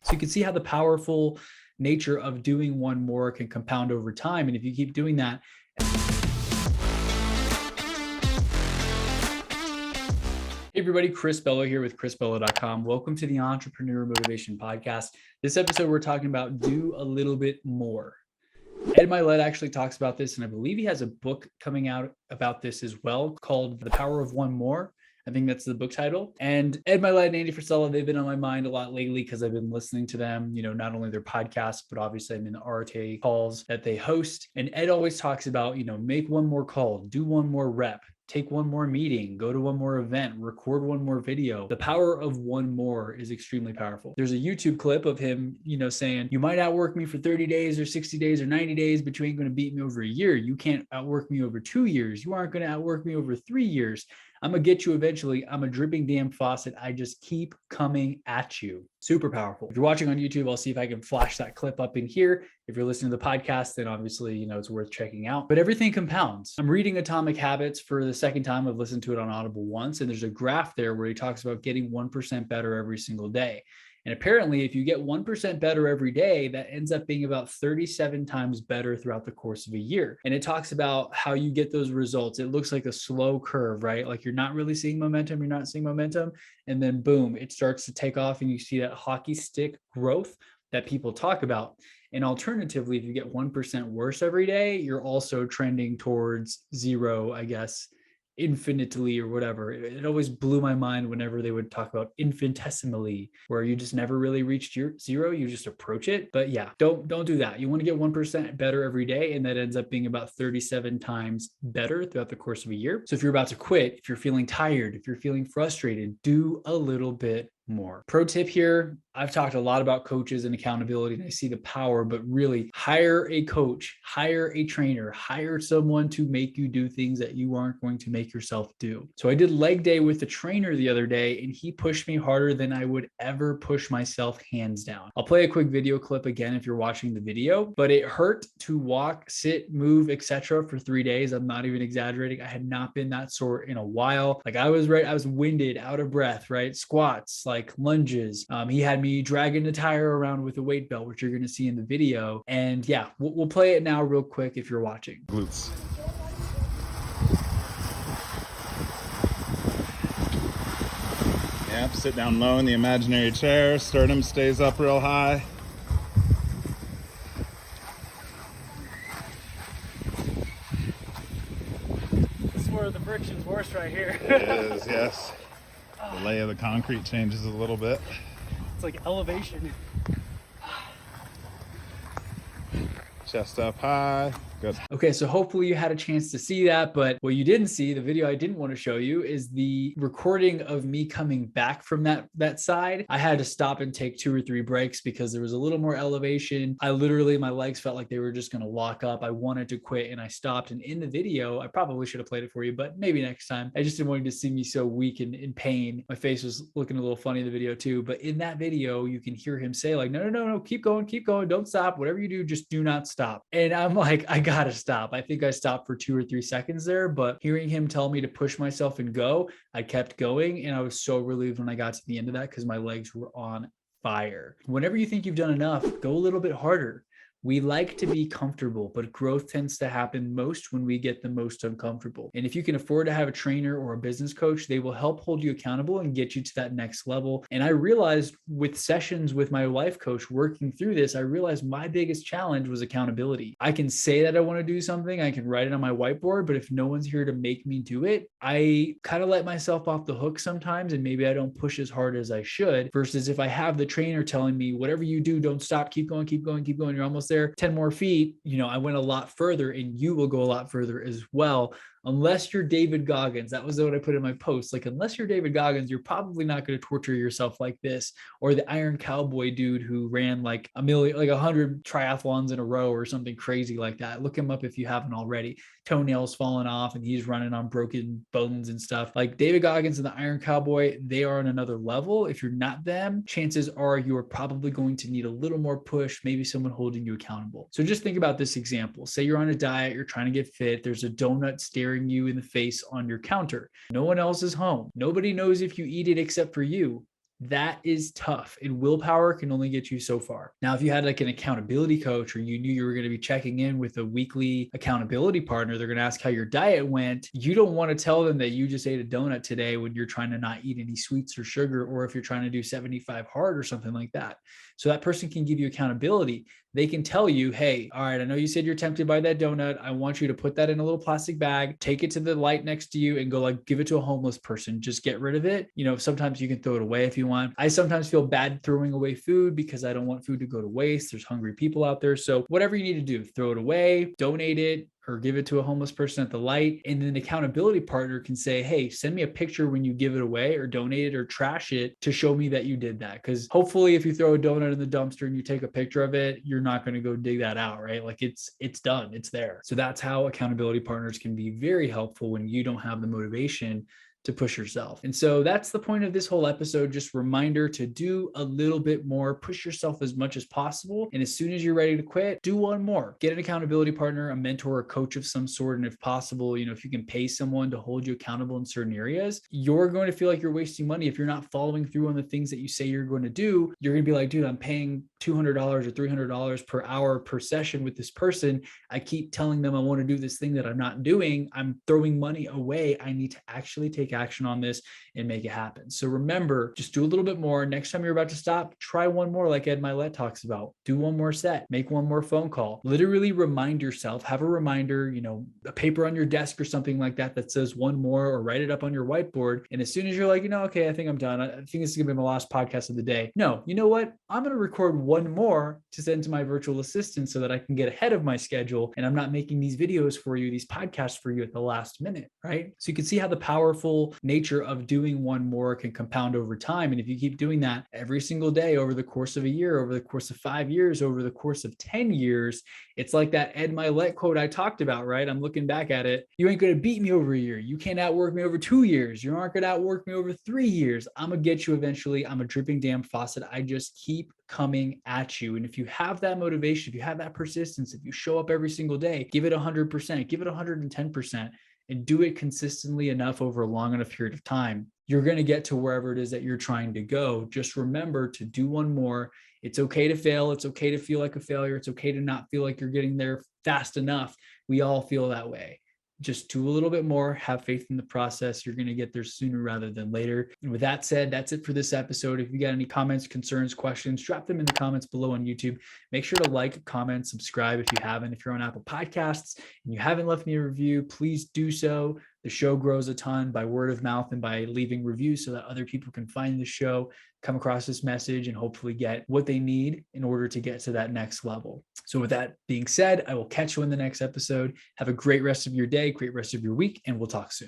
So you can see how the powerful nature of doing one more can compound over time. And if you keep doing that, hey everybody, Chris Bello here with chrisbello.com. Welcome to the Entrepreneur Motivation Podcast. This episode, we're talking about do a little bit more. Ed Mylett actually talks about this, and I believe he has a book coming out about this as well called The Power of One More. I think that's the book title. And Ed Mylett and Andy Frisella, they've been on my mind a lot lately because I've been listening to them, not only their podcasts, but obviously I'm in the RTA calls that they host. And Ed always talks about, make one more call, do one more rep, take one more meeting, go to one more event, record one more video. The power of one more is extremely powerful. There's a YouTube clip of him, saying, you might outwork me for 30 days or 60 days or 90 days, but you ain't going to beat me over a year. You can't outwork me over 2 years. You aren't going to outwork me over 3 years. I'm going to get you eventually. I'm a dripping damn faucet. I just keep coming at you. Super powerful. If you're watching on YouTube, I'll see if I can flash that clip up in here. If you're listening to the podcast, then obviously, it's worth checking out. But everything compounds. I'm reading Atomic Habits for the second time. I've listened to it on Audible once, and there's a graph there where he talks about getting 1% better every single day. And apparently, if you get 1% better every day, that ends up being about 37 times better throughout the course of a year. And it talks about how you get those results. It looks like a slow curve, right? Like you're not really seeing momentum, you're not seeing momentum. And then boom, it starts to take off and you see that hockey stick growth that people talk about. And alternatively, if you get 1% worse every day, you're also trending towards zero, I guess, infinitely or whatever. It always blew my mind whenever they would talk about infinitesimally, where you just never really reached your zero, you just approach it. But yeah, don't do that. You want to get 1% better every day, and that ends up being about 37 times better throughout the course of a year. So if you're about to quit, if you're feeling tired, if you're feeling frustrated, do a little bit more. Pro tip here, I've talked a lot about coaches and accountability, and I see the power, but really hire a coach, hire a trainer, hire someone to make you do things that you aren't going to make yourself do. So I did leg day with the trainer the other day, and he pushed me harder than I would ever push myself, hands down. I'll play a quick video clip again if you're watching the video, but it hurt to walk, sit, move, etc. for 3 days. I'm not even exaggerating. I had not been that sore in a while. Like I was winded, out of breath, right? Squats, like lunges. He had me dragging the tire around with a weight belt, which you're going to see in the video. And yeah, we'll play it now real quick if you're watching. Glutes. Yep, sit down low in the imaginary chair. Sternum stays up real high. This is where the friction's worse right here. It is, yes. The lay of the concrete changes a little bit. It's like elevation. Chest up high. Good. Okay, so hopefully you had a chance to see that, but what you didn't see, the video I didn't want to show you, is the recording of me coming back from that side. I had to stop and take 2 or 3 breaks because there was a little more elevation. my legs felt like they were just going to lock up. I wanted to quit and I stopped. And in the video, I probably should have played it for you, but maybe next time. I just didn't want you to see me so weak and in pain. My face was looking a little funny in the video too, but in that video, you can hear him say like, no, keep going, don't stop. Whatever you do, just do not stop. And I'm like, I gotta stop. I think I stopped for 2 or 3 seconds there, but hearing him tell me to push myself and go, I kept going. And I was so relieved when I got to the end of that because my legs were on fire. Whenever you think you've done enough, go a little bit harder. We like to be comfortable, but growth tends to happen most when we get the most uncomfortable. And if you can afford to have a trainer or a business coach, they will help hold you accountable and get you to that next level. And I realized with sessions with my life coach working through this, I realized my biggest challenge was accountability. I can say that I want to do something, I can write it on my whiteboard, but if no one's here to make me do it, I kind of let myself off the hook sometimes, and maybe I don't push as hard as I should, versus if I have the trainer telling me, whatever you do, don't stop, keep going, you're almost there, 10 more feet, I went a lot further, and you will go a lot further as well. Unless you're David Goggins, that was what I put in my post. Like, unless you're David Goggins, you're probably not going to torture yourself like this. Or the Iron Cowboy dude who ran like 100 triathlons in a row or something crazy like that. Look him up if you haven't already. Toenails falling off and he's running on broken bones and stuff. Like David Goggins and the Iron Cowboy, they are on another level. If you're not them, chances are you are probably going to need a little more push, maybe someone holding you accountable. So just think about this example. Say you're on a diet, you're trying to get fit. There's a donut staring you in the face on your counter. No one else is home. Nobody knows if you eat it except for you. That is tough, and willpower can only get you so far. Now, if you had like an accountability coach, or you knew you were going to be checking in with a weekly accountability partner, they're going to ask how your diet went. You don't want to tell them that you just ate a donut today when you're trying to not eat any sweets or sugar, or if you're trying to do 75 hard or something like that. So that person can give you accountability. They can tell you, hey, all right, I know you said you're tempted by that donut. I want you to put that in a little plastic bag, take it to the light next to you, and go like give it to a homeless person. Just get rid of it. Sometimes you can throw it away if you want. I sometimes feel bad throwing away food because I don't want food to go to waste. There's hungry people out there. So whatever you need to do, throw it away, donate it, or give it to a homeless person at the light. And then the accountability partner can say, hey, send me a picture when you give it away or donate it or trash it to show me that you did that. Because hopefully if you throw a donut in the dumpster and you take a picture of it, you're not going to go dig that out, right? Like it's done, it's there. So that's how accountability partners can be very helpful when you don't have the motivation to push yourself. And so that's the point of this whole episode. Just reminder to do a little bit more, push yourself as much as possible. And as soon as you're ready to quit, do one more. Get an accountability partner, a mentor, a coach of some sort. And if possible, if you can pay someone to hold you accountable in certain areas, you're going to feel like you're wasting money. If you're not following through on the things that you say you're going to do, you're going to be like, dude, I'm paying $200 or $300 per hour per session with this person. I keep telling them I want to do this thing that I'm not doing. I'm throwing money away. I need to actually take action on this and make it happen. So remember, just do a little bit more. Next time you're about to stop, try one more, like Ed Milet talks about. Do one more set, make one more phone call. Literally remind yourself, have a reminder, a paper on your desk or something like that that says one more, or write it up on your whiteboard. And as soon as you're like, okay, I think I'm done. I think this is gonna be my last podcast of the day. No, you know what? I'm gonna record one more to send to my virtual assistant so that I can get ahead of my schedule and I'm not making these videos for you, these podcasts for you at the last minute, right? So you can see how the powerful nature of doing one more can compound over time. And if you keep doing that every single day over the course of a year, over the course of 5 years, over the course of 10 years, it's like that Ed Milet quote I talked about, right? I'm looking back at it. You ain't going to beat me over a year. You can't outwork me over 2 years. You aren't going to outwork me over 3 years. I'm going to get you eventually. I'm a dripping damn faucet. I just keep coming at you. And if you have that motivation, if you have that persistence, if you show up every single day, give it 100%, give it 110%. and do it consistently enough over a long enough period of time, you're going to get to wherever it is that you're trying to go. Just remember to do one more. It's okay to fail. It's okay to feel like a failure. It's okay to not feel like you're getting there fast enough. We all feel that way. Just do a little bit more, have faith in the process. You're going to get there sooner rather than later. And with that said, that's it for this episode. If you got any comments, concerns, questions, drop them in the comments below on YouTube. Make sure to like, comment, subscribe if you haven't. If you're on Apple Podcasts and you haven't left me a review, please do so. The show grows a ton by word of mouth and by leaving reviews so that other people can find the show, come across this message, and hopefully get what they need in order to get to that next level. So with that being said, I will catch you in the next episode. Have a great rest of your day, great rest of your week, and we'll talk soon.